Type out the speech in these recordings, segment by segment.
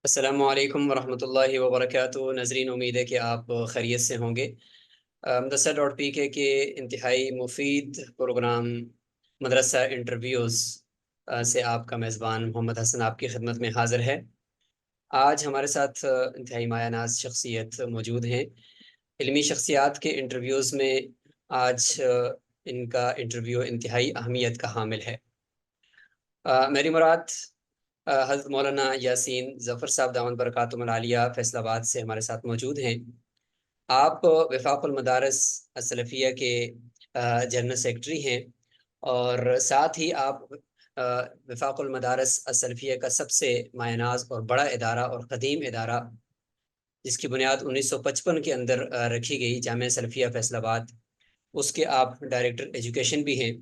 السلام علیکم ورحمۃ اللہ وبرکاتہ ناظرین، امید ہے کہ آپ خیریت سے ہوں گے۔ مدرسہ ڈاٹ پی کے انتہائی مفید پروگرام مدرسہ انٹرویوز سے آپ کا میزبان محمد حسن آپ کی خدمت میں حاضر ہے۔ آج ہمارے ساتھ انتہائی مایہ ناز شخصیت موجود ہیں۔ علمی شخصیات کے انٹرویوز میں آج ان کا انٹرویو انتہائی اہمیت کا حامل ہے۔ میری مراد حضرت مولانا یاسین ظفر صاحب دامن برکاتہم العالیہ فیصل آباد سے ہمارے ساتھ موجود ہیں۔ آپ وفاق المدارس السلفیہ کے جنرل سیکرٹری ہیں، اور ساتھ ہی آپ وفاق المدارس السلفیہ کا سب سے مایہ ناز اور بڑا ادارہ اور قدیم ادارہ، جس کی بنیاد 1955 کے اندر رکھی گئی، جامعہ سلفیہ فیصل آباد، اس کے آپ ڈائریکٹر ایجوکیشن بھی ہیں۔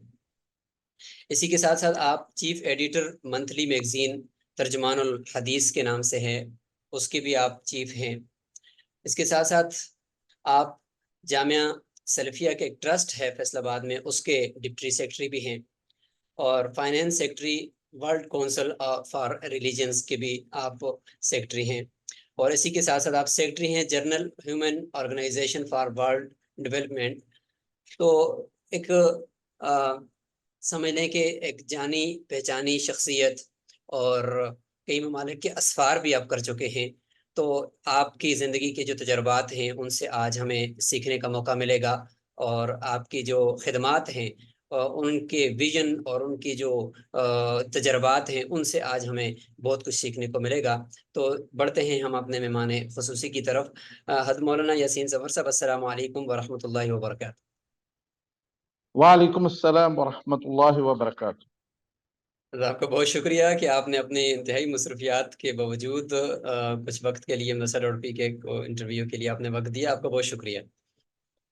اسی کے ساتھ ساتھ آپ چیف ایڈیٹر منتھلی میگزین ترجمان الحدیث کے نام سے ہے، اس کے بھی آپ چیف ہیں۔ اس کے ساتھ ساتھ آپ جامعہ سلفیہ کے ایک ٹرسٹ ہے فیصل آباد میں، اس کے ڈپٹی سیکرٹری بھی ہیں، اور finance secretary world council for religions کے بھی آپ سیکرٹری ہیں، اور اسی کے ساتھ ساتھ آپ سیکرٹری ہیں general human organization for world development. تو ایک سمجھ لیں کہ ایک جانی پہچانی شخصیت، اور کئی ممالک کے اسفار بھی آپ کر چکے ہیں۔ تو آپ کی زندگی کے جو تجربات ہیں ان سے آج ہمیں سیکھنے کا موقع ملے گا، اور آپ کی جو خدمات ہیں ان کے ویژن اور ان کی جو تجربات ہیں ان سے آج ہمیں بہت کچھ سیکھنے کو ملے گا۔ تو بڑھتے ہیں ہم اپنے مہمان خصوصی کی طرف۔ حضرت مولانا یاسین ظفر صاحب، السلام علیکم ورحمۃ اللہ وبرکاتہ۔ وعلیکم السلام ورحمۃ اللہ وبرکاتہ۔ آپ کا بہت شکریہ کہ آپ نے اپنی انتہائی مصروفیات کے باوجود کچھ وقت کے لیے مدرسہ ڈاٹ پی کے انٹرویو کے لیے آپ نے وقت دیا، آپ کا بہت شکریہ۔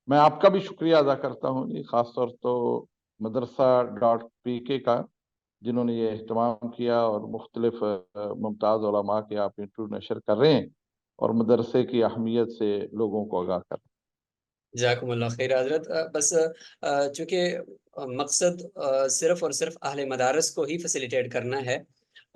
میں آپ کا بھی شکریہ ادا کرتا ہوں جی، خاص طور تو مدرسہ ڈاٹ پی کے کا، جنہوں نے یہ اہتمام کیا، اور مختلف ممتاز علماء کے آپ انٹرویو نشر کر رہے ہیں اور مدرسے کی اہمیت سے لوگوں کو آگاہ کر رہے ہیں۔ جزاکم اللہ خیر حضرت۔ بس چونکہ مقصد صرف اور صرف اہل مدارس کو ہی فیسیلیٹیٹ کرنا ہے،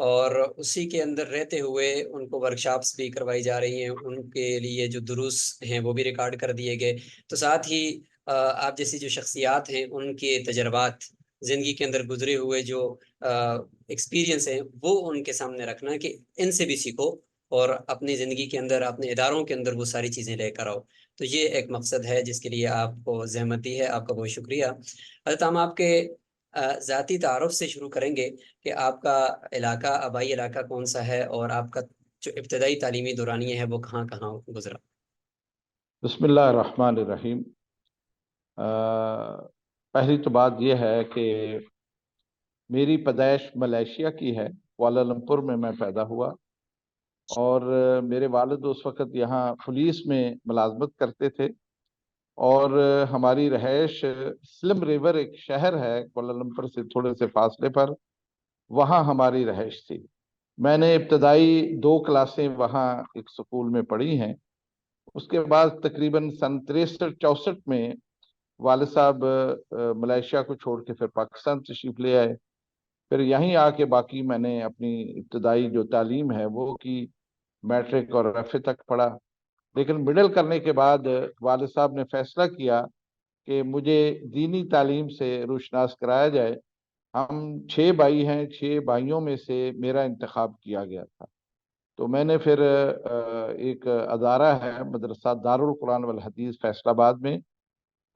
اور اسی کے اندر رہتے ہوئے ان کو ورکشاپس بھی کروائی جا رہی ہیں، ان کے لیے جو دروس ہیں وہ بھی ریکارڈ کر دیے گئے، تو ساتھ ہی آپ جیسی جو شخصیات ہیں ان کے تجربات، زندگی کے اندر گزرے ہوئے جو ایکسپیرینس ہیں وہ ان کے سامنے رکھنا کہ ان سے بھی سیکھو، اور اپنی زندگی کے اندر اپنے اداروں کے اندر وہ ساری چیزیں لے کر آؤ۔ تو یہ ایک مقصد ہے جس کے لیے آپ کو زحمت دی ہے، آپ کا بہت شکریہ۔ حضرت ہم آپ کے ذاتی تعارف سے شروع کریں گے کہ آپ کا علاقہ، آبائی علاقہ کون سا ہے، اور آپ کا جو ابتدائی تعلیمی دورانیہ ہے وہ کہاں کہاں گزرا؟ بسم اللہ الرحمن الرحیم۔ پہلی تو بات یہ ہے کہ میری پیدائش ملیشیا کی ہے، کوالالمپور میں میں پیدا ہوا، اور میرے والد اس وقت یہاں پولیس میں ملازمت کرتے تھے، اور ہماری رہائش سلم ریور ایک شہر ہے کوالالمپور سے تھوڑے سے فاصلے پر، وہاں ہماری رہائش تھی۔ میں نے ابتدائی 2 کلاسیں وہاں ایک سکول میں پڑھی ہیں۔ اس کے بعد تقریباً سن 63-64 میں والد صاحب ملیشیا کو چھوڑ کے پھر پاکستان تشریف لے آئے۔ پھر یہیں آ کے باقی میں نے اپنی ابتدائی جو تعلیم ہے وہ کی، میٹرک اور ایف اے تک پڑھا۔ لیکن مڈل کرنے کے بعد والد صاحب نے فیصلہ کیا کہ مجھے دینی تعلیم سے روشناس کرایا جائے۔ ہم 6 بھائی ہیں، 6 بھائیوں میں سے میرا انتخاب کیا گیا تھا۔ تو میں نے پھر ایک ادارہ ہے مدرسہ دارالقرآن والحدیث فیصل آباد میں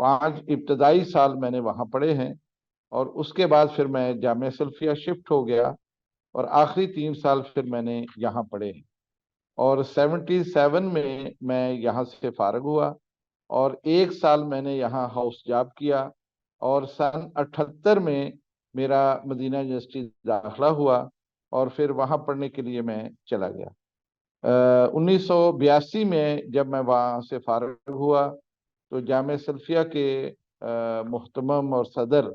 5 ابتدائی سال میں نے وہاں پڑھے ہیں، اور اس کے بعد پھر میں جامعہ سلفیہ شفٹ ہو گیا، اور آخری 3 سال پھر میں نے یہاں پڑھے ہیں، اور 77 میں یہاں سے فارغ ہوا، اور 1 سال میں نے یہاں ہاؤس جاب کیا، اور سن 78 میں میرا مدینہ یونیورسٹی داخلہ ہوا، اور پھر وہاں پڑھنے کے لیے میں چلا گیا۔ 1982 میں جب میں وہاں سے فارغ ہوا تو جامعہ سلفیہ کے محتمم اور صدر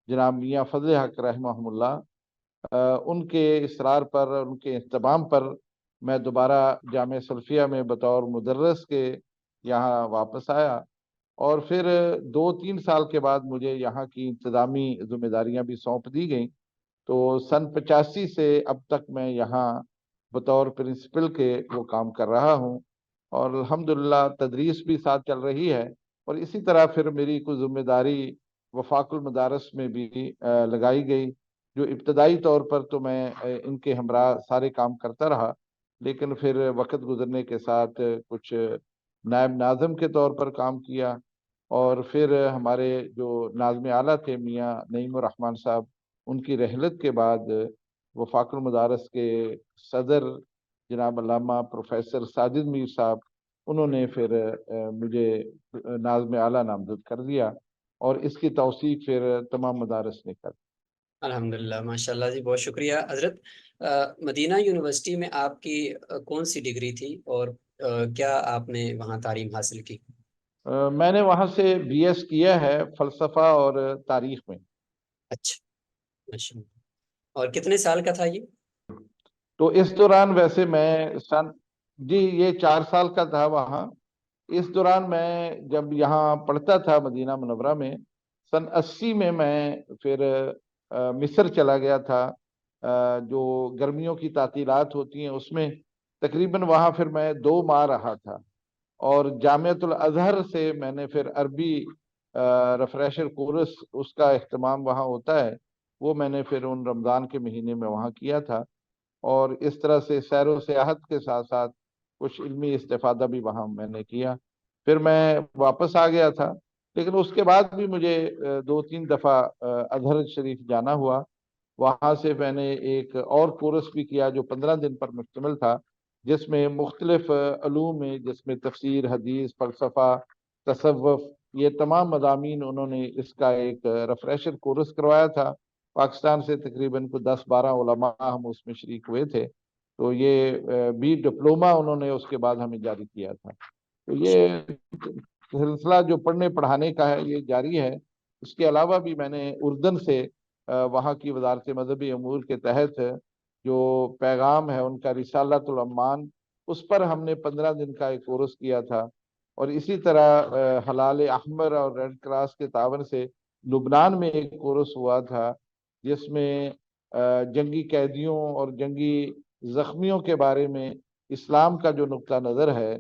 جناب میاں فضل حق رحمہ اللہ، ان کے اصرار پر، ان کے اہتمام پر میں دوبارہ جامعہ سلفیہ میں بطور مدرس کے یہاں واپس آیا، اور پھر 2-3 سال کے بعد مجھے یہاں کی انتظامی ذمہ داریاں بھی سونپ دی گئیں۔ تو سن 85 سے اب تک میں یہاں بطور پرنسپل کے وہ کام کر رہا ہوں، اور الحمدللہ تدریس بھی ساتھ چل رہی ہے، اور اسی طرح پھر میری کوئی ذمہ داری وفاق المدارس میں بھی لگائی گئی، جو ابتدائی طور پر تو میں ان کے ہمراہ سارے کام کرتا رہا، لیکن پھر وقت گزرنے کے ساتھ کچھ نائب ناظم کے طور پر کام کیا، اور پھر ہمارے جو ناظم اعلیٰ تھے میاں نعیم الرحمن صاحب، ان کی رحلت کے بعد وفاق المدارس کے صدر جناب علامہ پروفیسر ساجد میر صاحب، انہوں نے پھر مجھے ناظم اعلیٰ نامزد کر دیا، اور اس کی توثیق پھر تمام مدارس نے کر دی۔ الحمدللہ، ماشاء اللہ جی، بہت شکریہ حضرت۔ مدینہ یونیورسٹی میں آپ کی کون سی ڈگری تھی، اور کیا آپ نے وہاں تعلیم حاصل کی؟ میں نے وہاں سے بی ایس کیا ہے فلسفہ اور تاریخ میں۔ اچھا، ماشاء اللہ۔ اور کتنے سال کا تھا یہ؟ تو اس دوران ویسے میں جی یہ 4 سال کا تھا وہاں۔ اس دوران میں جب یہاں پڑھتا تھا مدینہ منورہ میں، سن 80 میں پھر مصر چلا گیا تھا، جو گرمیوں کی تعطیلات ہوتی ہیں اس میں تقریباً وہاں پھر میں 2 ماہ رہا تھا، اور جامعۃ الازہر سے میں نے پھر عربی ریفریشر کورس اس کا اہتمام وہاں ہوتا ہے، وہ میں نے پھر ان رمضان کے مہینے میں وہاں کیا تھا، اور اس طرح سے سیر و سیاحت کے ساتھ ساتھ کچھ علمی استفادہ بھی وہاں میں نے کیا۔ پھر میں واپس آ گیا تھا، لیکن اس کے بعد بھی مجھے 2-3 دفعہ ازہر شریف جانا ہوا۔ وہاں سے میں نے ایک اور کورس بھی کیا جو 15 دن پر مشتمل تھا، جس میں مختلف علوم میں، جس میں تفسیر، حدیث، فلسفہ، تصوف، یہ تمام مضامین انہوں نے اس کا ایک ریفریشر کورس کروایا تھا۔ پاکستان سے تقریباً کو 10-12 علماء ہم اس میں شریک ہوئے تھے، تو یہ بی ڈپلوما انہوں نے اس کے بعد ہمیں جاری کیا تھا۔ تو یہ سلسلہ جو پڑھنے پڑھانے کا ہے یہ جاری ہے۔ اس کے علاوہ بھی میں نے اردن سے وہاں کی وزارت مذہبی امور کے تحت جو پیغام ہے ان کا رسالۃ العمان، اس پر ہم نے 15 دن کا ایک کورس کیا تھا، اور اسی طرح ہلال احمر اور ریڈ کراس کے تعاون سے لبنان میں ایک کورس ہوا تھا، جس میں جنگی قیدیوں اور جنگی زخمیوں کے بارے میں اسلام کا جو نقطہ نظر ہے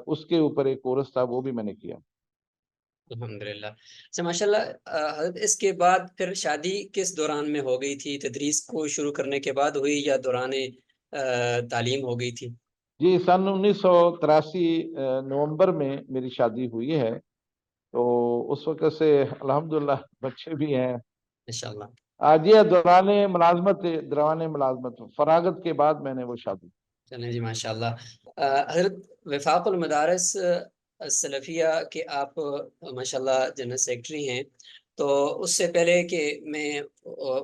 اس کے اوپر ایک کورس تھا، وہ بھی میں نے کیا۔ الحمدللہ۔ اچھا، ماشاء اللہ حضرت، اس کے بعد پھر شادی کس دوران میں ہو گئی تھی؟ تدریس کو شروع کرنے کے بعد ہوئی یا دوران تعلیم ہو گئی تھی؟ جی سن 1983 نومبر میں میری شادی ہوئی ہے، تو اس وقت سے الحمدللہ بچے بھی ہیں۔ انشاءاللہ۔ یہ دوران ملازمت فراغت کے بعد میں نے وہ شادی۔ چلیں جی، ماشاء اللہ۔ حضرت، وفاق المدارس السلفیہ کے آپ ماشاء اللہ جنرل سیکرٹری ہیں، تو اس سے پہلے کہ میں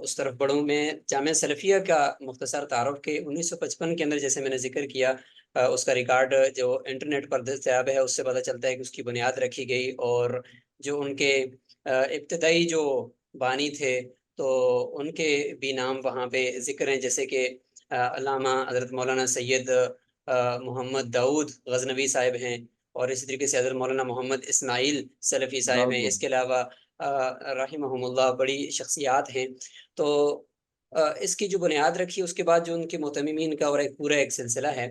اس طرف بڑھوں، میں جامعہ سلفیہ کا مختصر تعارف کہ 1955 کے اندر، جیسے میں نے ذکر کیا، اس کا ریکارڈ جو انٹرنیٹ پر دستیاب ہے اس سے پتہ چلتا ہے کہ اس کی بنیاد رکھی گئی، اور جو ان کے ابتدائی جو بانی تھے تو ان کے بھی نام وہاں پہ ذکر ہیں، جیسے کہ علامہ حضرت مولانا سید محمد داؤد غزنوی صاحب ہیں، اور اسی طریقے سے حضرت مولانا محمد اسماعیل سلفی صاحب ہیں۔ اس کے علاوہ رحمہم اللہ بڑی شخصیات ہیں۔ تو اس کی جو بنیاد رکھی، اس کے بعد جو ان کے متممین کا اور ایک پورا ایک سلسلہ ہے،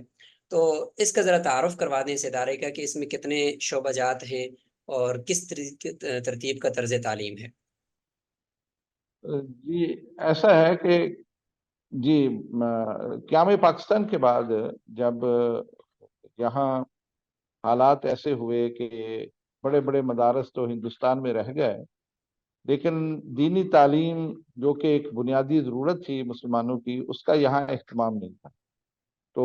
تو اس کا ذرا تعارف کروا دیں اس ادارے کا، کہ اس میں کتنے شعبہ جات ہیں اور کس ترتیب کا طرز تعلیم ہے۔ جی ایسا ہے کہ جی قیام پاکستان کے بعد جب یہاں حالات ایسے ہوئے کہ بڑے بڑے مدارس تو ہندوستان میں رہ گئے، لیکن دینی تعلیم جو کہ ایک بنیادی ضرورت تھی مسلمانوں کی، اس کا یہاں اہتمام نہیں تھا۔ تو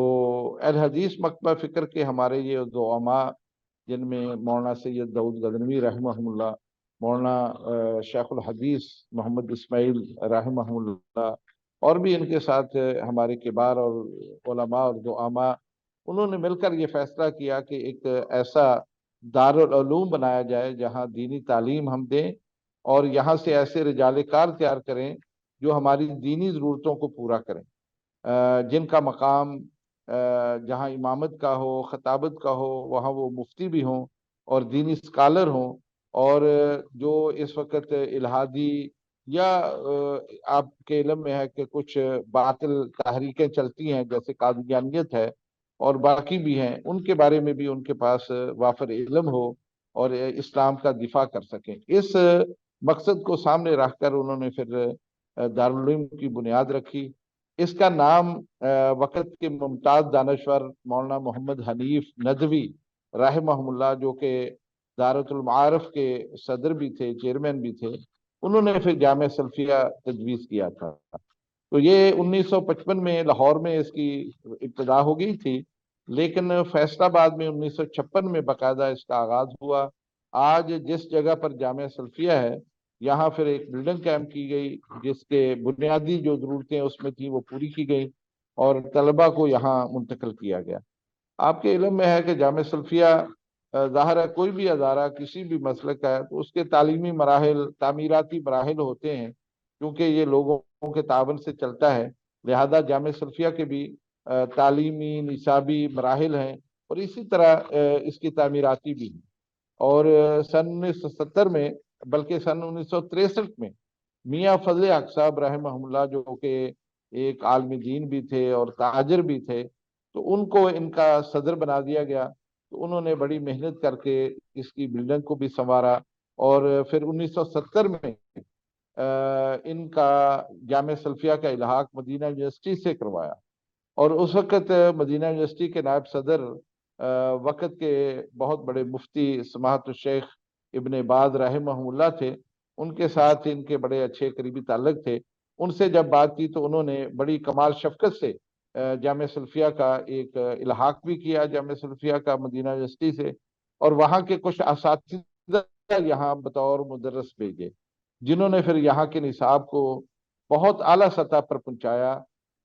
اہل حدیث مکتبہ فکر کے ہمارے یہ زعماء، جن میں مولانا سید داؤد غزنوی رحمہ اللہ، مولانا شیخ الحدیث محمد اسماعیل رحمہ اللہ، اور بھی ان کے ساتھ ہمارے کبار اور علماء اور زعماء، انہوں نے مل کر یہ فیصلہ کیا کہ ایک ایسا دارالعلوم بنایا جائے جہاں دینی تعلیم ہم دیں، اور یہاں سے ایسے رجال کار تیار کریں جو ہماری دینی ضرورتوں کو پورا کریں، جن کا مقام جہاں امامت کا ہو، خطابت کا ہو، وہاں وہ مفتی بھی ہوں اور دینی اسکالر ہوں، اور جو اس وقت الہادی یا آپ کے علم میں ہے کہ کچھ باطل تحریکیں چلتی ہیں جیسے قادیانیت ہے اور باقی بھی ہیں، ان کے بارے میں بھی ان کے پاس وافر علم ہو اور اسلام کا دفاع کر سکیں؟ اس مقصد کو سامنے رکھ کر انہوں نے پھر دارالعلوم کی بنیاد رکھی۔ اس کا نام وقت کے ممتاز دانشور مولانا محمد حنیف ندوی رحمہ اللہ، جو کہ دارت المعارف کے صدر بھی تھے، چیئرمین بھی تھے، انہوں نے پھر جامعہ سلفیہ تجویز کیا تھا۔ تو یہ 1955 میں لاہور میں اس کی ابتدا ہو گئی تھی، لیکن فیصل آباد میں 1956 میں باقاعدہ اس کا آغاز ہوا۔ آج جس جگہ پر جامعہ سلفیہ ہے، یہاں پھر ایک بلڈنگ قائم کی گئی جس کے بنیادی جو ضرورتیں اس میں تھیں وہ پوری کی گئی اور طلبہ کو یہاں منتقل کیا گیا۔ آپ کے علم میں ہے کہ جامعہ سلفیہ ظاہر ہے کوئی بھی ادارہ کسی بھی مسلک کا ہے تو اس کے تعلیمی مراحل، تعمیراتی مراحل ہوتے ہیں، کیونکہ یہ لوگوں کے تعاون سے چلتا ہے، لہذا جامعہ سلفیہ کے بھی تعلیمی نصابی مراحل ہیں اور اسی طرح اس کی تعمیراتی بھی ہیں۔ اور سن 1970 میں، بلکہ سن 1963 میں میاں فضل حق صاحب رحمہ اللہ، جو کہ ایک عالم دین بھی تھے اور تاجر بھی تھے، تو ان کو ان کا صدر بنا دیا گیا۔ تو انہوں نے بڑی محنت کر کے اس کی بلڈنگ کو بھی سنوارا اور پھر 1970 میں ان کا جامعہ سلفیہ کا الحاق مدینہ یونیورسٹی سے کروایا۔ اور اس وقت مدینہ یونیورسٹی کے نائب صدر وقت کے بہت بڑے مفتی سماحت الشیخ ابن باز رحمہ اللہ تھے، ان کے ساتھ ان کے بڑے اچھے قریبی تعلق تھے۔ ان سے جب بات کی تو انہوں نے بڑی کمال شفقت سے جامعہ سلفیہ کا ایک الحاق بھی کیا جامعہ سلفیہ کا مدینہ یونیورسٹی سے، اور وہاں کے کچھ اساتذہ یہاں بطور مدرس بھیجے، جنہوں نے پھر یہاں کے نصاب کو بہت اعلیٰ سطح پر پہنچایا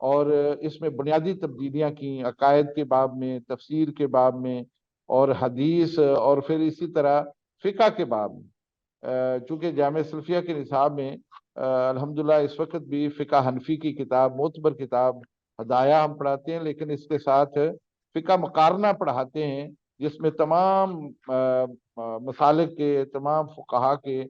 اور اس میں بنیادی تبدیلیاں کی، عقائد کے باب میں، تفسیر کے باب میں اور حدیث، اور پھر اسی طرح فقہ کے باب میں۔ چونکہ جامعہ سلفیہ کے نصاب میں الحمدللہ اس وقت بھی فقہ حنفی کی کتاب، معتبر کتاب ہدایہ ہم پڑھاتے ہیں، لیکن اس کے ساتھ فقہ مقارنہ پڑھاتے ہیں جس میں تمام مسالک کے، تمام فقہا کے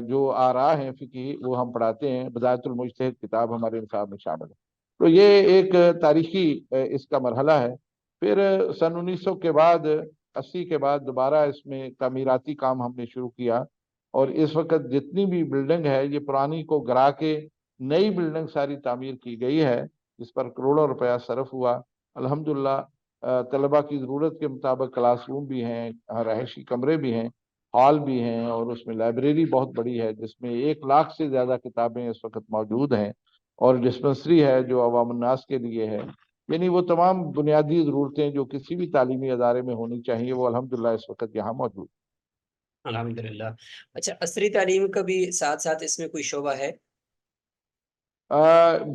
جو آراء ہیں فقہی، وہ ہم پڑھاتے ہیں۔ بدایت المجتہد کتاب ہمارے نصاب میں شامل ہے۔ تو یہ ایک تاریخی اس کا مرحلہ ہے۔ پھر سن 1900 کے بعد، 80 کے بعد دوبارہ اس میں تعمیراتی کام ہم نے شروع کیا، اور اس وقت جتنی بھی بلڈنگ ہے یہ پرانی کو گرا کے نئی بلڈنگ ساری تعمیر کی گئی ہے، جس پر کروڑوں روپیہ صرف ہوا۔ الحمدللہ طلبہ کی ضرورت کے مطابق کلاس روم بھی ہیں، رہائشی کمرے بھی ہیں، ہال بھی ہیں، اور اس میں لائبریری بہت بڑی ہے جس میں 1 لاکھ سے زیادہ کتابیں اس وقت موجود ہیں، اور ڈسپنسری ہے جو عوام الناس کے لیے ہے۔ یعنی وہ تمام بنیادی ضرورتیں جو کسی بھی تعلیمی ادارے میں ہونی چاہیے وہ الحمدللہ اس وقت یہاں موجود۔ الحمدللہ۔ اچھا، عصری تعلیم کا بھی ساتھ ساتھ اس میں کوئی شعبہ ہے؟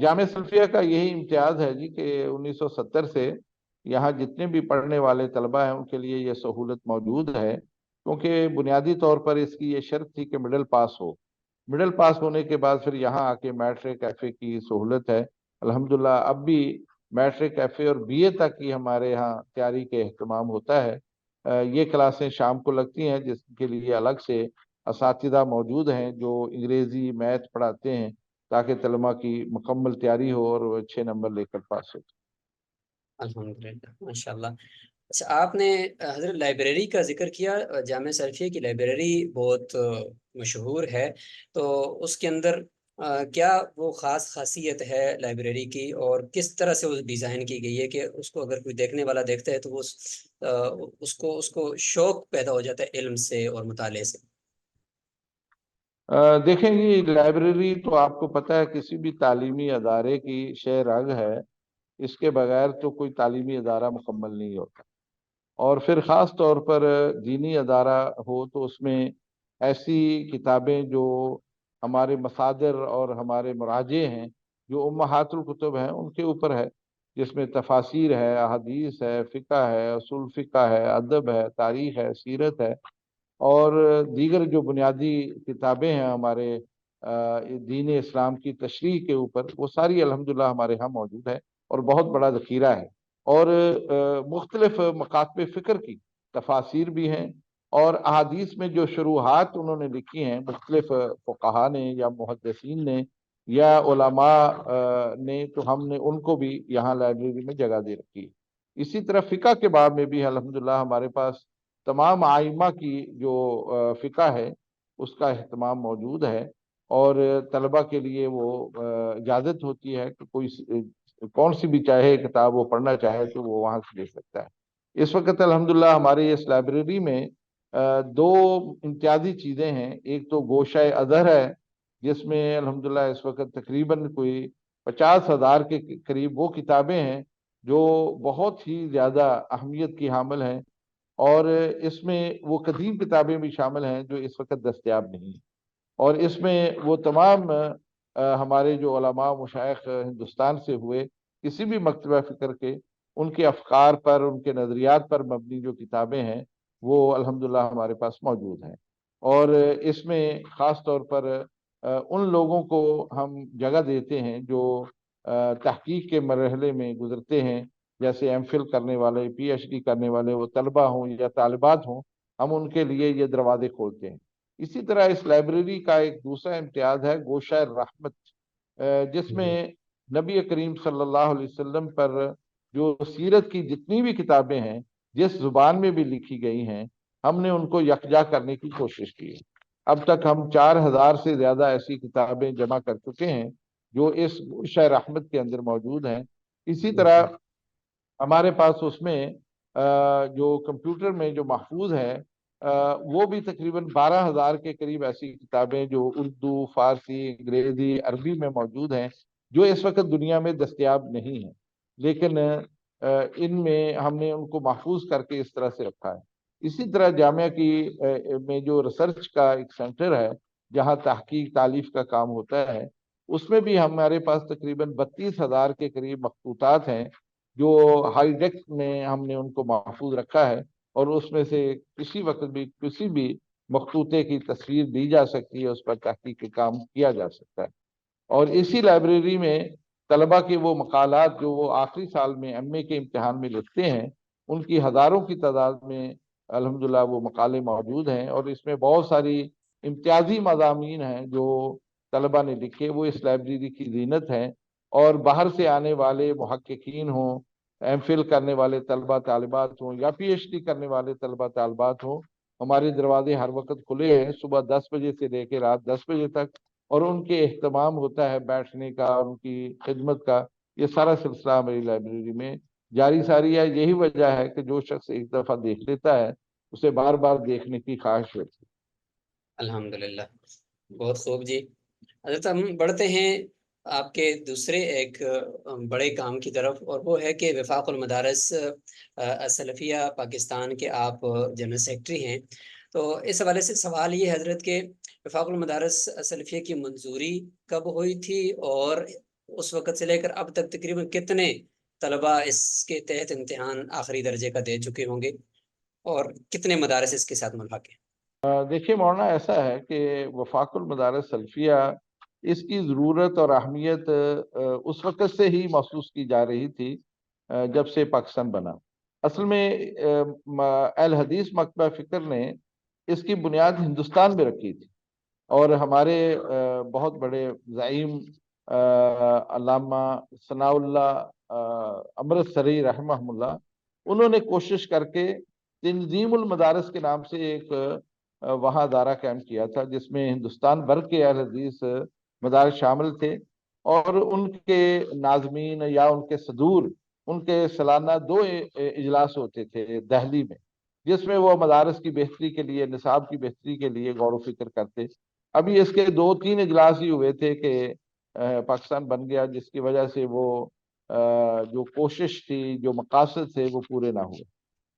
جامعہ سلفیہ کا یہی امتیاز ہے جی کہ 1970 سے یہاں جتنے بھی پڑھنے والے طلبہ ہیں ان کے لیے یہ سہولت موجود ہے، کیونکہ بنیادی طور پر اس کی یہ شرط تھی کہ مڈل پاس ہو۔ مڈل پاس ہونے کے بعد پھر یہاں آ کے میٹرک ایف اے کی سہولت ہے۔ الحمدللہ اب بھی میٹرک ایف اے اور بی اے تک کی ہمارے یہاں تیاری کے اہتمام ہوتا ہے۔ یہ کلاسیں شام کو لگتی ہیں جس کے لیے الگ سے اساتذہ موجود ہیں جو انگریزی، میتھ پڑھاتے ہیں تاکہ طلبہ کی مکمل تیاری ہو اور وہ اچھے نمبر لے کر پاس ہو۔ الحمدللہ، ماشاءاللہ۔ اچھا، آپ نے حضرت لائبریری کا ذکر کیا۔ جامعہ سلفیہ کی لائبریری بہت مشہور ہے، تو اس کے اندر کیا وہ خاص خاصیت ہے لائبریری کی، اور کس طرح سے وہ ڈیزائن کی گئی ہے کہ اس کو اگر کوئی دیکھنے والا دیکھتا ہے تو وہ اس کو شوق پیدا ہو جاتا ہے علم سے اور مطالعے سے؟ دیکھیں گی، لائبریری تو آپ کو پتہ ہے کسی بھی تعلیمی ادارے کی شہ رگ ہے، اس کے بغیر تو کوئی تعلیمی ادارہ مکمل نہیں ہوتا۔ اور پھر خاص طور پر دینی ادارہ ہو تو اس میں ایسی کتابیں جو ہمارے مصادر اور ہمارے مراجع ہیں، جو امہات الکتب ہیں، ان کے اوپر ہے، جس میں تفاسیر ہے، احادیث ہے، فقہ ہے، اصول فقہ ہے، ادب ہے، تاریخ ہے، سیرت ہے، اور دیگر جو بنیادی کتابیں ہیں ہمارے دین اسلام کی تشریح کے اوپر، وہ ساری الحمدللہ ہمارے ہاں موجود ہے اور بہت بڑا ذخیرہ ہے۔ اور مختلف مکاتب فکر کی تفاسیر بھی ہیں، اور احادیث میں جو شروحات انہوں نے لکھی ہیں مختلف فقہا نے یا محدثین نے یا علماء نے، تو ہم نے ان کو بھی یہاں لائبریری میں جگہ دے رکھی ہے۔ اسی طرح فقہ کے باب میں بھی الحمدللہ ہمارے پاس تمام آئمہ کی جو فقہ ہے اس کا اہتمام موجود ہے، اور طلبہ کے لیے وہ اجازت ہوتی ہے کہ کوئی کون سی بھی چاہے کتاب وہ پڑھنا چاہے تو وہ وہاں سے لے سکتا ہے۔ اس وقت الحمدللہ ہماری اس لائبریری میں دو امتیازی چیزیں ہیں۔ ایک تو گوشہ اظہر ہے، جس میں الحمدللہ اس وقت تقریباً کوئی 50,000 کے قریب وہ کتابیں ہیں جو بہت ہی زیادہ اہمیت کی حامل ہیں، اور اس میں وہ قدیم کتابیں بھی شامل ہیں جو اس وقت دستیاب نہیں ہیں، اور اس میں وہ تمام ہمارے جو علماء مشائخ ہندوستان سے ہوئے کسی بھی مکتبہ فکر کے، ان کے افکار پر، ان کے نظریات پر مبنی جو کتابیں ہیں وہ الحمدللہ ہمارے پاس موجود ہیں۔ اور اس میں خاص طور پر ان لوگوں کو ہم جگہ دیتے ہیں جو تحقیق کے مرحلے میں گزرتے ہیں، جیسے ایم فل کرنے والے، پی ایچ ڈی کرنے والے، وہ طلبہ ہوں یا طالبات ہوں، ہم ان کے لیے یہ دروازے کھولتے ہیں۔ اسی طرح اس لائبریری کا ایک دوسرا امتیاز ہے گوشہ رحمت، جس میں نبی کریم صلی اللہ علیہ وسلم پر جو سیرت کی جتنی بھی کتابیں ہیں جس زبان میں بھی لکھی گئی ہیں، ہم نے ان کو یکجا کرنے کی کوشش کی ہے۔ اب تک ہم 4,000 سے زیادہ ایسی کتابیں جمع کر چکے ہیں جو اس گوشہ رحمت کے اندر موجود ہیں۔ اسی طرح ہمارے پاس اس میں جو کمپیوٹر میں جو محفوظ ہے وہ بھی تقریباً 12,000 کے قریب ایسی کتابیں جو اردو، فارسی، انگریزی، عربی میں موجود ہیں، جو اس وقت دنیا میں دستیاب نہیں ہیں، لیکن ان میں ہم نے ان کو محفوظ کر کے اس طرح سے رکھا ہے۔ اسی طرح جامعہ کی میں جو ریسرچ کا ایک سینٹر ہے جہاں تحقیق تالیف کا کام ہوتا ہے، اس میں بھی ہمارے پاس تقریباً 32,000 کے قریب مخطوطات ہیں جو ہائی ڈیک میں ہم نے ان کو محفوظ رکھا ہے، اور اس میں سے کسی وقت بھی کسی بھی مخطوطے کی تصویر دی جا سکتی ہے، اس پر تحقیق کا کام کیا جا سکتا ہے۔ اور اسی لائبریری میں طلبہ کے وہ مقالات جو وہ آخری سال میں ایم اے کے امتحان میں لکھتے ہیں، ان کی ہزاروں کی تعداد میں الحمدللہ وہ مقالے موجود ہیں، اور اس میں بہت ساری امتیازی مضامین ہیں جو طلبہ نے لکھے، وہ اس لائبریری کی زینت ہیں۔ اور باہر سے آنے والے محققین ہوں، ایم فل کرنے والے طلبہ طالبات ہوں، یا پی ایچ ڈی کرنے والے طلبہ طالبات ہوں، ہمارے دروازے ہر وقت کھلے ہیں، صبح 10 بجے سے لے کے رات 10 بجے تک، اور ان کے اہتمام ہوتا ہے بیٹھنے کا، ان کی خدمت کا۔ یہ سارا سلسلہ ہماری لائبریری میں جاری ساری ہے۔ یہی وجہ ہے کہ جو شخص ایک دفعہ دیکھ لیتا ہے اسے بار بار دیکھنے کی خواہش ہوتی ہے۔ الحمدللہ، بہت خوب جی۔ حضرت ہم بڑھتے ہیں آپ کے دوسرے ایک بڑے کام کی طرف، اور وہ ہے کہ وفاق المدارس السلفیہ پاکستان کے آپ جنرل سیکرٹری ہیں۔ تو اس حوالے سے سوال یہ حضرت کہ وفاق المدارس السلفیہ کی منظوری کب ہوئی تھی، اور اس وقت سے لے کر اب تک تقریباً کتنے طلبہ اس کے تحت امتحان آخری درجے کا دے چکے ہوں گے، اور کتنے مدارس اس کے ساتھ ملحق ہیں؟ دیکھیے مولانا، ایسا ہے کہ وفاق المدارس سلفیہ، اس کی ضرورت اور اہمیت اس وقت سے ہی محسوس کی جا رہی تھی جب سے پاکستان بنا۔ اصل میں اہل حدیث مکتبہ فکر نے اس کی بنیاد ہندوستان میں رکھی تھی، اور ہمارے بہت بڑے زعیم علامہ ثناء اللہ امرتسری رحمہ اللہ، انہوں نے کوشش کر کے تنظیم المدارس کے نام سے ایک وہاں ادارہ قائم کیا تھا، جس میں ہندوستان بھر کے اہل حدیث مدارس شامل تھے، اور ان کے ناظمین یا ان کے صدور، ان کے سالانہ 2 اجلاس ہوتے تھے دہلی میں، جس میں وہ مدارس کی بہتری کے لیے، نصاب کی بہتری کے لیے غور و فکر کرتے۔ ابھی اس کے 2-3 اجلاس ہی ہوئے تھے کہ پاکستان بن گیا، جس کی وجہ سے وہ جو کوشش تھی، جو مقاصد تھے، وہ پورے نہ ہوئے۔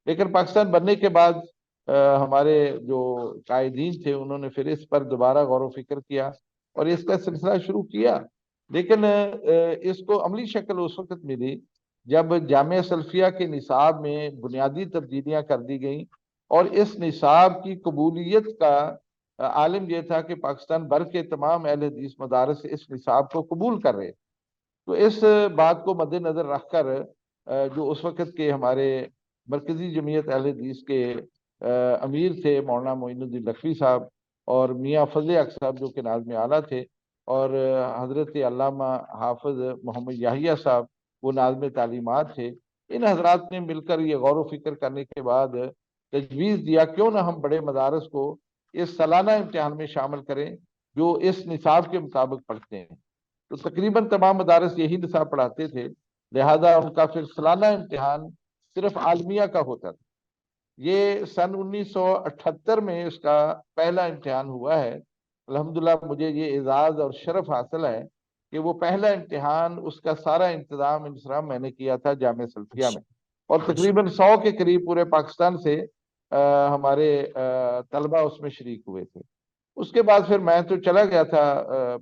لیکن پاکستان بننے کے بعد ہمارے جو قائدین تھے انہوں نے پھر اس پر دوبارہ غور و فکر کیا اور اس کا سلسلہ شروع کیا، لیکن اس کو عملی شکل اس وقت ملی جب جامعہ سلفیہ کے نصاب میں بنیادی تبدیلیاں کر دی گئیں، اور اس نصاب کی قبولیت کا عالم یہ تھا کہ پاکستان بھر کے تمام اہل حدیث مدارس اس نصاب کو قبول کر رہے۔ تو اس بات کو مد نظر رکھ کر جو اس وقت کے ہمارے مرکزی جمعیت اہل حدیث کے امیر تھے مولانا معین الدین لکھوی صاحب، اور میاں فضل حق صاحب جو کہ ناظم اعلیٰ تھے، اور حضرت علامہ حافظ محمد یحییٰ صاحب وہ ناظم تعلیمات تھے۔ ان حضرات نے مل کر یہ غور و فکر کرنے کے بعد تجویز دیا کیوں نہ ہم بڑے مدارس کو اس سالانہ امتحان میں شامل کریں جو اس نصاب کے مطابق پڑھتے ہیں۔ تو تقریباً تمام مدارس یہی نصاب پڑھاتے تھے، لہذا ان کا پھر سالانہ امتحان صرف عالمیہ کا ہوتا تھا۔ یہ سن 1978 میں اس کا پہلا امتحان ہوا ہے۔ الحمدللہ مجھے یہ اعزاز اور شرف حاصل ہے کہ وہ پہلا امتحان، اس کا سارا انتظام انصرام میں نے کیا تھا جامعہ سلفیہ میں، اور تقریباً 100 کے قریب پورے پاکستان سے ہمارے طلبہ اس میں شریک ہوئے تھے۔ اس کے بعد پھر میں تو چلا گیا تھا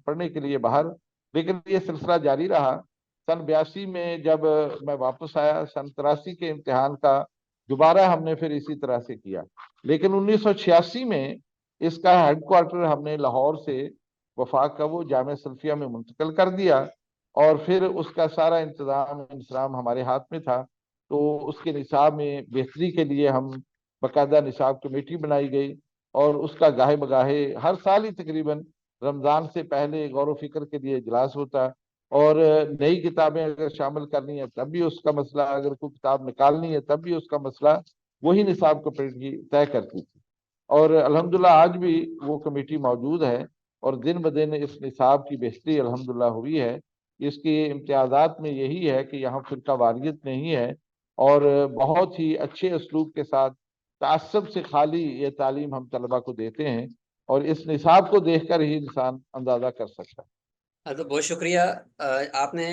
پڑھنے کے لیے باہر، لیکن یہ سلسلہ جاری رہا۔ سن 82 میں جب میں واپس آیا، سن 83 کے امتحان کا دوبارہ ہم نے پھر اسی طرح سے کیا، لیکن 1986 میں اس کا ہیڈ کوارٹر ہم نے لاہور سے وفاق کا وہ جامعہ سلفیہ میں منتقل کر دیا، اور پھر اس کا سارا انتظام انصرام ہمارے ہاتھ میں تھا۔ تو اس کے نصاب میں بہتری کے لیے ہم باقاعدہ نصاب کمیٹی بنائی گئی، اور اس کا گاہے بگاہے ہر سال ہی تقریباً رمضان سے پہلے غور و فکر کے لیے اجلاس ہوتا، اور نئی کتابیں اگر شامل کرنی ہے تب بھی اس کا مسئلہ، اگر کوئی کتاب نکالنی ہے تب بھی اس کا مسئلہ وہی نصاب کمیٹی طے کرتی تھی۔ اور الحمدللہ آج بھی وہ کمیٹی موجود ہے، اور دن بدن اس نصاب کی بہتری الحمدللہ ہوئی ہے۔ اس کے امتیازات میں یہی ہے کہ یہاں فرقہ واریت نہیں ہے، اور بہت ہی اچھے اسلوب کے ساتھ تعصب سے خالی یہ تعلیم ہم طلبہ کو دیتے ہیں، اور اس نصاب کو دیکھ کر ہی انسان اندازہ کر سکتا ہے۔ تو بہت شکریہ۔ آپ نے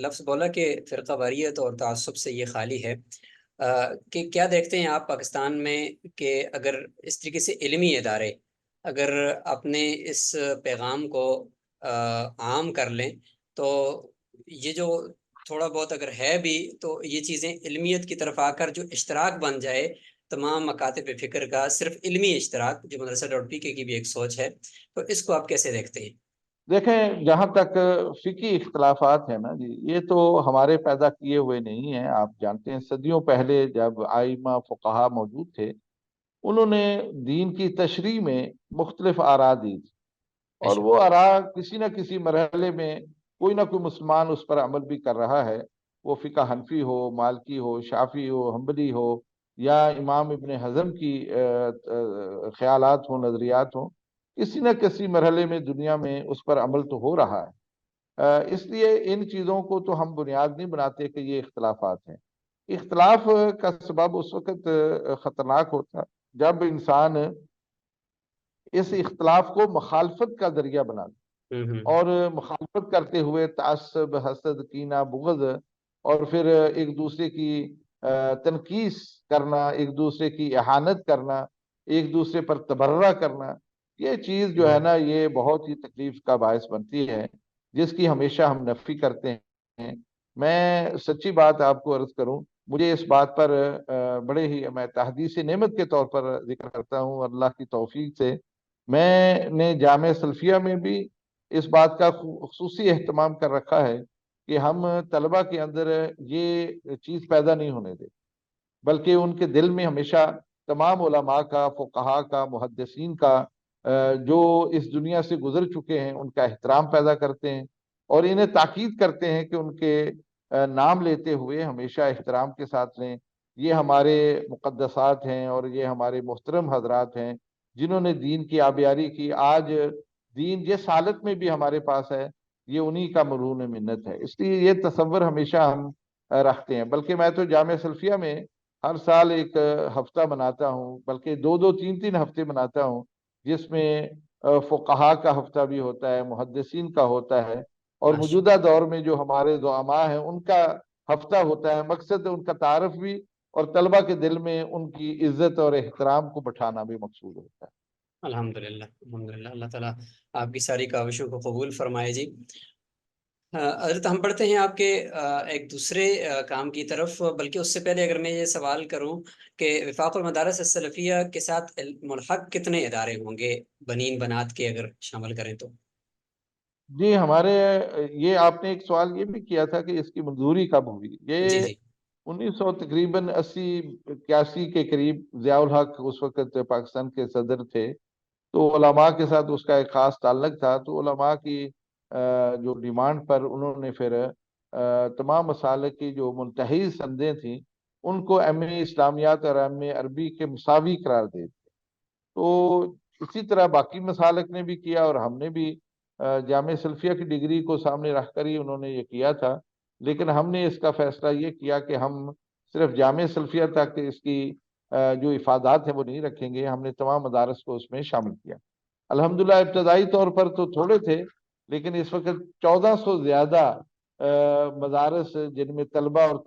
لفظ بولا کہ فرقہ واریت اور تعصب سے یہ خالی ہے، کہ کیا دیکھتے ہیں آپ پاکستان میں کہ اگر اس طریقے سے علمی ادارے اگر اپنے اس پیغام کو عام کر لیں، تو یہ جو تھوڑا بہت اگر ہے بھی تو یہ چیزیں علمیت کی طرف آ کر جو اشتراک بن جائے تمام مکاتب فکر کا، صرف علمی اشتراک، جو مدرسہ ڈاٹ پی کے کی بھی ایک سوچ ہے، تو اس کو آپ کیسے دیکھتے ہیں؟ دیکھیں، جہاں تک فقہی اختلافات ہیں نا جی، یہ تو ہمارے پیدا کیے ہوئے نہیں ہیں۔ آپ جانتے ہیں صدیوں پہلے جب ائمہ فقہا موجود تھے، انہوں نے دین کی تشریح میں مختلف آراء دی تھی، بے اور شک۔ وہ آراء کسی نہ کسی مرحلے میں کوئی نہ کوئی مسلمان اس پر عمل بھی کر رہا ہے، وہ فقہ حنفی ہو، مالکی ہو، شافعی ہو، حنبلی ہو، یا امام ابن حزم کی خیالات ہوں، نظریات ہوں، کسی نہ کسی مرحلے میں دنیا میں اس پر عمل تو ہو رہا ہے۔ اس لیے ان چیزوں کو تو ہم بنیاد نہیں بناتے کہ یہ اختلافات ہیں۔ اختلاف کا سبب اس وقت خطرناک ہوتا ہے جب انسان اس اختلاف کو مخالفت کا ذریعہ بنا دے، ہوں اور مخالفت کرتے ہوئے تعصب، حسد، کینہ، بغض، اور پھر ایک دوسرے کی تنقیص کرنا، ایک دوسرے کی اہانت کرنا، ایک دوسرے پر تبرہ کرنا، یہ چیز جو ہے نا یہ بہت ہی تکلیف کا باعث بنتی ہے، جس کی ہمیشہ ہم نفی کرتے ہیں۔ میں سچی بات آپ کو عرض کروں، مجھے اس بات پر بڑے ہی، میں تحدیث نعمت کے طور پر ذکر کرتا ہوں، اللہ کی توفیق سے میں نے جامعہ سلفیہ میں بھی اس بات کا خصوصی اہتمام کر رکھا ہے کہ ہم طلبہ کے اندر یہ چیز پیدا نہیں ہونے دیں، بلکہ ان کے دل میں ہمیشہ تمام علماء کا، فقہاء کا، محدثین کا، جو اس دنیا سے گزر چکے ہیں، ان کا احترام پیدا کرتے ہیں، اور انہیں تاکید کرتے ہیں کہ ان کے نام لیتے ہوئے ہمیشہ احترام کے ساتھ لیں۔ یہ ہمارے مقدسات ہیں، اور یہ ہمارے محترم حضرات ہیں جنہوں نے دین کی آبیاری کی۔ آج دین جس حالت میں بھی ہمارے پاس ہے، یہ انہی کا مرہون منت ہے۔ اس لیے یہ تصور ہمیشہ ہم رکھتے ہیں، بلکہ میں تو جامعہ سلفیہ میں ہر سال ایک ہفتہ مناتا ہوں، بلکہ دو دو تین تین ہفتے مناتا ہوں، جس میں فقہاء کا ہفتہ بھی ہوتا ہے، محدثین کا ہوتا ہے، اور ماشاء موجودہ دور میں جو ہمارے زعماء ہیں ان کا ہفتہ ہوتا ہے۔ مقصد ان کا تعارف بھی، اور طلبہ کے دل میں ان کی عزت اور احترام کو بٹھانا بھی مقصود ہوتا ہے۔ الحمدللہ الحمدللہ، اللہ تعالیٰ آپ کی ساری کاوشوں کو قبول فرمائے جی۔ حضرت ہم پڑھتے ہیں آپ کے ایک دوسرے کام کی طرف، بلکہ اس سے پہلے اگر میں یہ سوال کروں کہ وفاق المدارس السلفیہ کے ساتھ ملحق کتنے ادارے ہوں گے، بنین بنات کے اگر شامل کریں تو؟ جی، ہمارے یہ آپ نے ایک سوال یہ بھی کیا تھا کہ اس کی منظوری کب ہوئی۔ جی یہ جی 1900 تقریباً 80 81 کے قریب ضیاء الحق اس وقت پاکستان کے صدر تھے، تو علماء کے ساتھ اس کا ایک خاص تعلق تھا، تو علماء کی جو ڈیمانڈ پر انہوں نے پھر تمام مسالک کی جو منتہی سندیں تھیں ان کو ایم اے اسلامیات اور ایم اے عربی کے مساوی قرار دے دی۔ تو اسی طرح باقی مسالک نے بھی کیا، اور ہم نے بھی جامعہ سلفیہ کی ڈگری کو سامنے رکھ کر ہی انہوں نے یہ کیا تھا، لیکن ہم نے اس کا فیصلہ یہ کیا کہ ہم صرف جامعہ سلفیہ تک اس کی جو افادات ہیں وہ نہیں رکھیں گے، ہم نے تمام مدارس کو اس میں شامل کیا۔ الحمدللہ ابتدائی طور پر تو تھوڑے تھے، لیکن اس وقت 1400 زیادہ مدارس جن میں طلبہ اور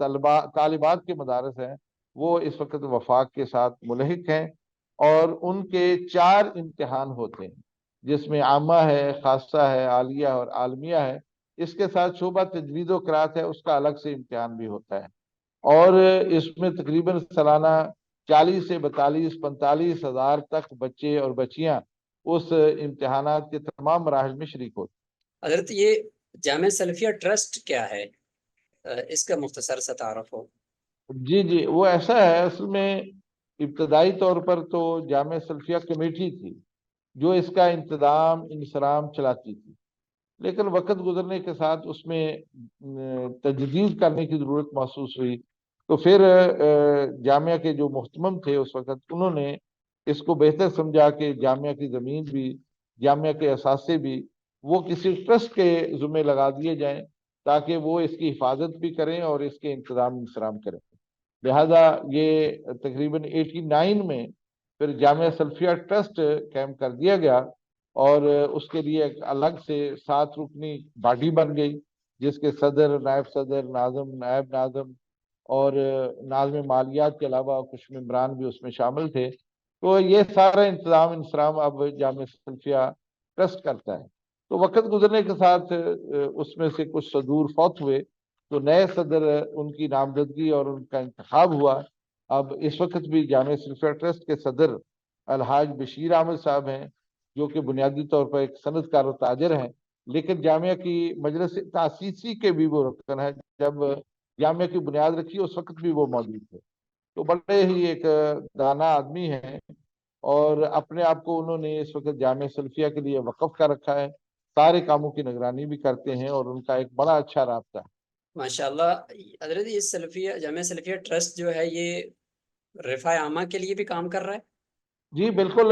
طالبات کے مدارس ہیں وہ اس وقت وفاق کے ساتھ ملحق ہیں، اور ان کے 4 امتحان ہوتے ہیں، جس میں عامہ ہے، خاصہ ہے، عالیہ اور عالمیہ ہے۔ اس کے ساتھ شعبہ تجوید و قرات ہے، اس کا الگ سے امتحان بھی ہوتا ہے، اور اس میں تقریباً سالانہ 40 سے 42 45 ہزار تک بچے اور بچیاں اس امتحانات کے تمام مراحل میں شریک ہوتے ہیں۔ حضرت یہ جامعہ سلفیہ ٹرسٹ کیا ہے؟ اس کا مختصر سا تعارف ہو۔ جی جی، وہ ایسا ہے، اصل میں ابتدائی طور پر تو جامعہ سلفیہ کمیٹی تھی جو اس کا انتظام انصرام چلاتی تھی، لیکن وقت گزرنے کے ساتھ اس میں تجدید کرنے کی ضرورت محسوس ہوئی، تو پھر جامعہ کے جو محتمم تھے اس وقت انہوں نے اس کو بہتر سمجھا کہ جامعہ کی زمین بھی، جامعہ کے اثاثے بھی وہ کسی ٹرسٹ کے ذمہ لگا دیے جائیں تاکہ وہ اس کی حفاظت بھی کریں اور اس کے انتظام انصرام کریں۔ لہذا یہ تقریباً 89 میں پھر جامعہ سلفیہ ٹرسٹ قائم کر دیا گیا، اور اس کے لیے ایک الگ سے 7 رکنی باڈی بن گئی، جس کے صدر، نائب صدر، ناظم، نائب ناظم اور ناظم مالیات کے علاوہ کچھ ممبران بھی اس میں شامل تھے۔ تو یہ سارا انتظام انصرام اب جامعہ سلفیہ ٹرسٹ کرتا ہے۔ تو وقت گزرنے کے ساتھ اس میں سے کچھ صدور فوت ہوئے، تو نئے صدر ان کی نامزدگی اور ان کا انتخاب ہوا۔ اب اس وقت بھی جامعہ سلفیہ ٹرسٹ کے صدر الحاج بشیر احمد صاحب ہیں، جو کہ بنیادی طور پر ایک صنعت کار و تاجر ہیں، لیکن جامعہ کی مجلس تاسیسی کے بھی وہ رکن ہے۔ جب جامعہ کی بنیاد رکھی اس وقت بھی وہ موجود تھے، تو بڑے ہی ایک دانا آدمی ہیں، اور اپنے آپ کو انہوں نے اس وقت جامعہ سلفیہ کے لیے وقف کر رکھا ہے، سارے کاموں کی نگرانی بھی کرتے ہیں، اور ان کا ایک بڑا اچھا رابطہ ہے۔ ماشاءاللہ حضرت، یہ سلفیہ جامعہ سلفیہ ٹرسٹ جو ہے یہ رفاع عامہ کے لیے بھی کام کر رہا ہے؟ جی بالکل،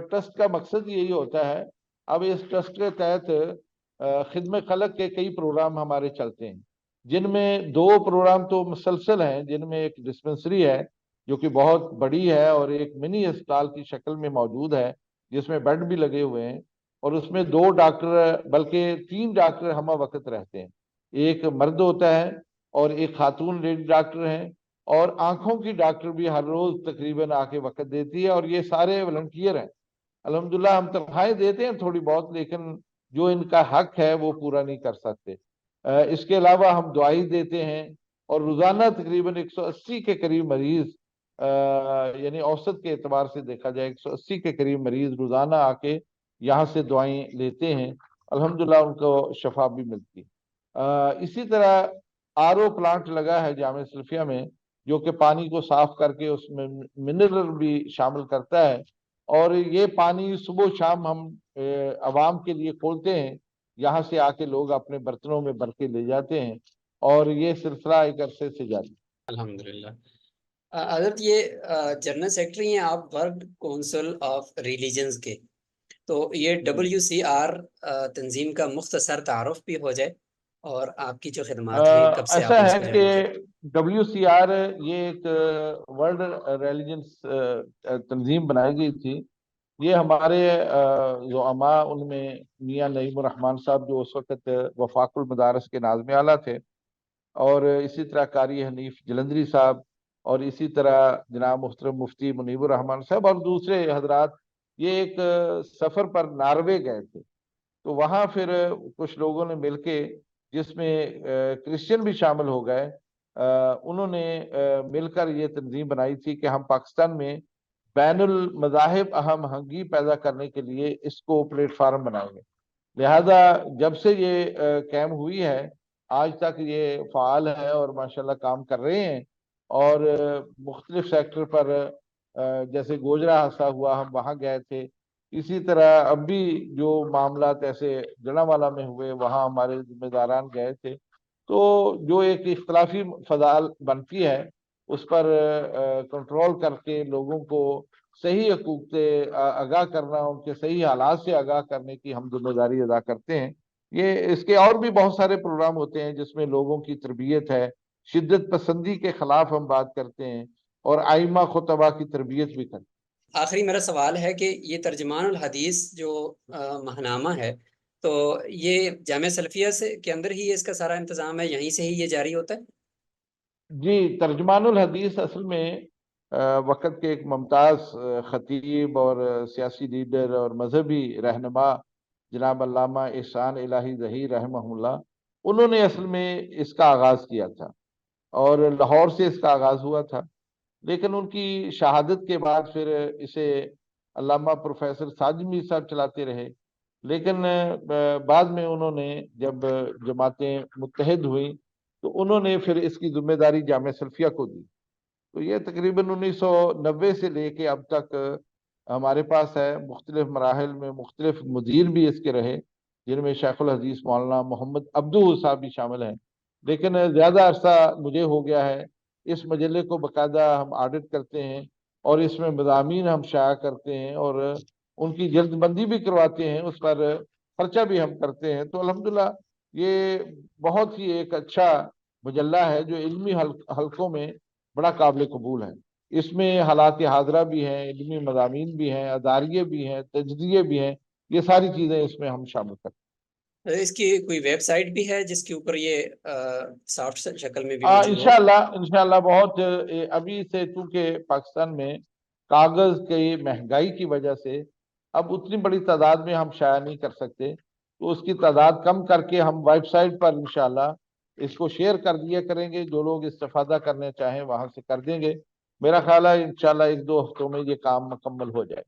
ٹرسٹ کا مقصد یہی ہوتا ہے۔ اب اس ٹرسٹ کے تحت خدمت خلق کے کئی پروگرام ہمارے چلتے ہیں، جن میں 2 پروگرام تو مسلسل ہیں، جن میں ایک ڈسپنسری ہے جو کہ بہت بڑی ہے اور ایک منی اسپتال کی شکل میں موجود ہے، جس میں بیڈ بھی لگے ہوئے ہیں، اور اس میں 2 ڈاکٹر بلکہ 3 ڈاکٹر ہمہ وقت رہتے ہیں۔ ایک مرد ہوتا ہے اور ایک خاتون لیڈی ڈاکٹر ہیں، اور آنکھوں کی ڈاکٹر بھی ہر روز تقریباً آ کے وقت دیتی ہے، اور یہ سارے والنٹیئر ہیں۔ الحمدللہ ہم تنخواہیں دیتے ہیں تھوڑی بہت، لیکن جو ان کا حق ہے وہ پورا نہیں کر سکتے۔ اس کے علاوہ ہم دعائی دیتے ہیں، اور روزانہ تقریباً 180 کے قریب مریض، یعنی اوسط کے اعتبار سے دیکھا جائے 180 کے قریب مریض روزانہ آ کے یہاں سے دعائیں لیتے ہیں، الحمدللہ ان کو شفا بھی ملتی ہے۔ اسی طرح آر او پلانٹ لگا ہے جامعہ سلفیہ میں، جو کہ پانی کو صاف کر کے اس میں منرل بھی شامل کرتا ہے، اور یہ پانی صبح و شام ہم عوام کے لیے کھولتے ہیں، یہاں سے آ کے لوگ اپنے برتنوں میں بھر کے لے جاتے ہیں، اور یہ سلسلہ ایک عرصے سے جاری ہے۔ الحمدللہ۔ حضرت یہ جنرل سیکرٹری ہیں آپ ورلڈ کونسل آف ریلیجنز کے، تو یہ WCR تنظیم کا مختصر تعارف بھی ہو جائے، اور آپ کی جو خدمات ہیں کب سے ایسا آپ نے اس ہے کو کہ جوائن کیا؟ WCR یہ ایک ورلڈ ریلیجنس تنظیم بنائی گئی تھی۔ یہ ہمارے زعماء ان میں میاں نعیم الرحمن صاحب جو اس وقت وفاق المدارس کے ناظم اعلیٰ تھے، اور اسی طرح قاری حنیف جلندری صاحب، اور اسی طرح جناب محترم مفتی منیب الرحمن صاحب اور دوسرے حضرات، یہ ایک سفر پر ناروے گئے تھے۔ تو وہاں پھر کچھ لوگوں نے مل کے، جس میں کرسچن بھی شامل ہو گئے، انہوں نے مل کر یہ تنظیم بنائی تھی کہ ہم پاکستان میں بین المذاہب ہم آہنگی پیدا کرنے کے لیے اس کو پلیٹ فارم بنائیں گے۔ لہذا جب سے یہ قائم ہوئی ہے آج تک یہ فعال ہے اور ماشاءاللہ کام کر رہے ہیں، اور مختلف سیکٹر پر جیسے گوجرا حادثہ ہوا ہم وہاں گئے تھے، اسی طرح اب بھی جو معاملات ایسے جڑاوالا میں ہوئے وہاں ہمارے ذمہ داران گئے تھے. تو جو ایک اختلافی فضا بنتی ہے اس پر کنٹرول کر کے لوگوں کو صحیح حقوق سے آگاہ کرنا، ان کے صحیح حالات سے آگاہ کرنے کی ہم ذمہ داری ادا کرتے ہیں. یہ اس کے اور بھی بہت سارے پروگرام ہوتے ہیں جس میں لوگوں کی تربیت ہے، شدت پسندی کے خلاف ہم بات کرتے ہیں، اور آئمہ خطبہ کی تربیت بھی کرتے ہیں. آخری میرا سوال ہے کہ یہ ترجمان الحدیث جو ماہنامہ ہے، تو یہ جامعہ سلفیہ سے کے اندر ہی اس کا سارا انتظام ہے، یہیں سے ہی یہ جاری ہوتا ہے؟ جی، ترجمان الحدیث اصل میں وقت کے ایک ممتاز خطیب اور سیاسی لیڈر اور مذہبی رہنما جناب علامہ احسان الہی ظہیر رحمہ اللہ، انہوں نے اصل میں اس کا آغاز کیا تھا، اور لاہور سے اس کا آغاز ہوا تھا. لیکن ان کی شہادت کے بعد پھر اسے علامہ پروفیسر ساجد میر صاحب چلاتے رہے. لیکن بعد میں انہوں نے جب جماعتیں متحد ہوئیں تو انہوں نے پھر اس کی ذمہ داری جامعہ سلفیہ کو دی. تو یہ تقریباً 1990 سے لے کے اب تک ہمارے پاس ہے. مختلف مراحل میں مختلف مدیر بھی اس کے رہے، جن میں شیخ الحدیث مولانا محمد عبدو صاحب بھی شامل ہیں. لیکن زیادہ عرصہ مجھے ہو گیا ہے. اس مجلے کو باقاعدہ ہم آڈٹ کرتے ہیں، اور اس میں مضامین ہم شائع کرتے ہیں، اور ان کی جلد بندی بھی کرواتے ہیں، اس پر خرچہ بھی ہم کرتے ہیں. تو الحمدللہ یہ بہت ہی ایک اچھا مجلہ ہے جو علمی حلقوں میں بڑا قابل قبول ہے. اس میں حالات حاضرہ بھی ہیں، علمی مضامین بھی ہیں، اداریے بھی ہیں، تجزیے بھی ہیں. یہ ساری چیزیں اس میں ہم شامل کرتے ہیں. اس کی کوئی ویب سائٹ بھی ہے جس کے اوپر یہ سافٹ شکل میں بھی موجود ہو؟ انشاءاللہ بہت ابھی سے، چونکہ پاکستان میں کاغذ کی مہنگائی کی وجہ سے اب اتنی بڑی تعداد میں ہم شائع نہیں کر سکتے. تو اس کی تعداد کم کر کے ہم ویب سائٹ پر انشاءاللہ اس کو شیئر کر دیا کریں گے. جو لوگ استفادہ کرنے چاہیں وہاں سے کر دیں گے. میرا خیال ہے انشاءاللہ 1-2 ہفتوں میں یہ کام مکمل ہو جائے.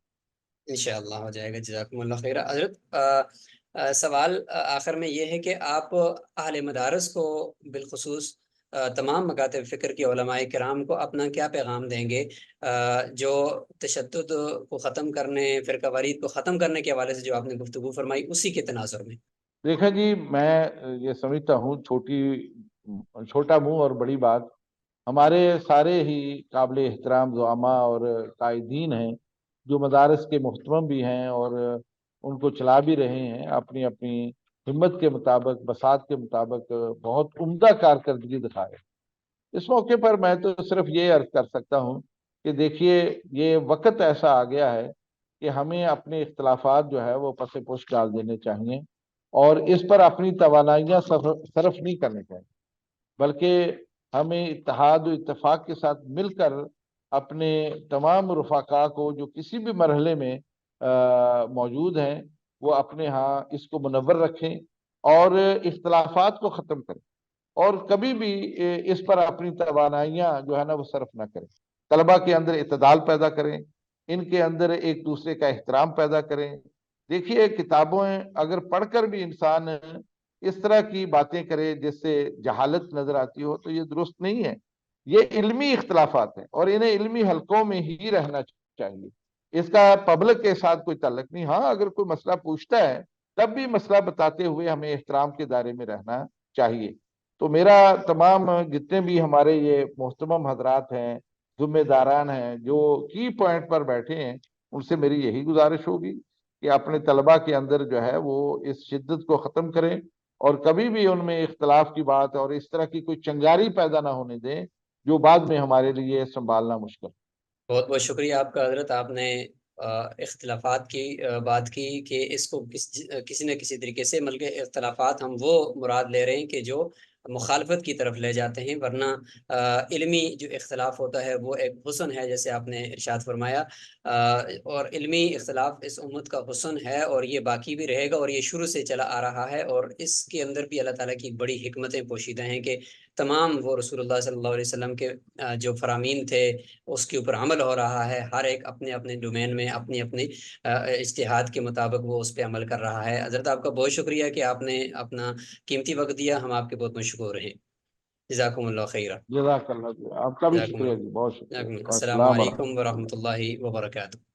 انشاءاللہ ہو جائے گا. جزاکم اللہ خیر. حضرت سوال آخر میں یہ ہے کہ آپ اہل مدارس کو بالخصوص تمام مکاتب فکر کے علماء کرام کو اپنا کیا پیغام دیں گے جو تشدد کو ختم کرنے، فرقہ واریت کو ختم کرنے کے حوالے سے جو آپ نے گفتگو فرمائی اسی کے تناظر میں؟ دیکھیں جی، میں یہ سمجھتا ہوں چھوٹا منہ اور بڑی بات. ہمارے سارے ہی قابل احترام زعماء اور قائدین ہیں جو مدارس کے محتمم بھی ہیں اور ان کو چلا بھی رہے ہیں اپنی اپنی ہمت کے مطابق، بساط کے مطابق بہت عمدہ کارکردگی دکھائے. اس موقع پر میں تو صرف یہ عرض کر سکتا ہوں کہ دیکھیے، یہ وقت ایسا آ گیا ہے کہ ہمیں اپنے اختلافات جو ہے وہ پس پش ڈال دینے چاہیے، اور اس پر اپنی توانائیاں صرف نہیں کرنی چاہیے، بلکہ ہمیں اتحاد و اتفاق کے ساتھ مل کر اپنے تمام رفقا کو جو کسی بھی مرحلے میں موجود ہیں وہ اپنے ہاں اس کو منور رکھیں اور اختلافات کو ختم کریں، اور کبھی بھی اس پر اپنی توانائیاں جو ہے نا وہ صرف نہ کریں. طلبہ کے اندر اعتدال پیدا کریں، ان کے اندر ایک دوسرے کا احترام پیدا کریں. دیکھیے، کتابیں اگر پڑھ کر بھی انسان اس طرح کی باتیں کرے جس سے جہالت نظر آتی ہو تو یہ درست نہیں ہے. یہ علمی اختلافات ہیں اور انہیں علمی حلقوں میں ہی رہنا چاہیے. اس کا پبلک کے ساتھ کوئی تعلق نہیں. ہاں، اگر کوئی مسئلہ پوچھتا ہے تب بھی مسئلہ بتاتے ہوئے ہمیں احترام کے دائرے میں رہنا چاہیے. تو میرا تمام جتنے بھی ہمارے یہ محترم حضرات ہیں، ذمہ داران ہیں جو کی پوائنٹ پر بیٹھے ہیں، ان سے میری یہی گزارش ہوگی کہ اپنے طلبہ کے اندر جو ہے وہ اس شدت کو ختم کریں، اور کبھی بھی ان میں اختلاف کی بات اور اس طرح کی کوئی چنگاری پیدا نہ ہونے دیں جو بعد میں ہمارے لیے سنبھالنا مشکل. بہت بہت شکریہ آپ کا حضرت. آپ نے اختلافات کی بات کی کہ اس کو کسی نہ کسی طریقے سے، بلکہ اختلافات ہم وہ مراد لے رہے ہیں کہ جو مخالفت کی طرف لے جاتے ہیں، ورنہ علمی جو اختلاف ہوتا ہے وہ ایک حسن ہے، جیسے آپ نے ارشاد فرمایا. اور علمی اختلاف اس امت کا حسن ہے، اور یہ باقی بھی رہے گا، اور یہ شروع سے چلا آ رہا ہے، اور اس کے اندر بھی اللہ تعالیٰ کی بڑی حکمتیں پوشیدہ ہیں کہ تمام وہ رسول اللہ صلی اللہ علیہ وسلم کے جو فرامین تھے اس کے اوپر عمل ہو رہا ہے. ہر ایک اپنے اپنے ڈومین میں اپنی اپنی اجتہاد کے مطابق وہ اس پہ عمل کر رہا ہے. حضرت آپ کا بہت شکریہ کہ آپ نے اپنا قیمتی وقت دیا. ہم آپ کے بہت مشکور ہیں. جزاکم اللہ خیرہ. جزاک اللہ جی، آپ کا بھی جزاکم شکریہ اللہ. جی، بہت شکریہ. جزاکم اللہ. السلام السلام ورحمۃ علیکم اللہ. ورحمۃ اللہ وبرکاتہ.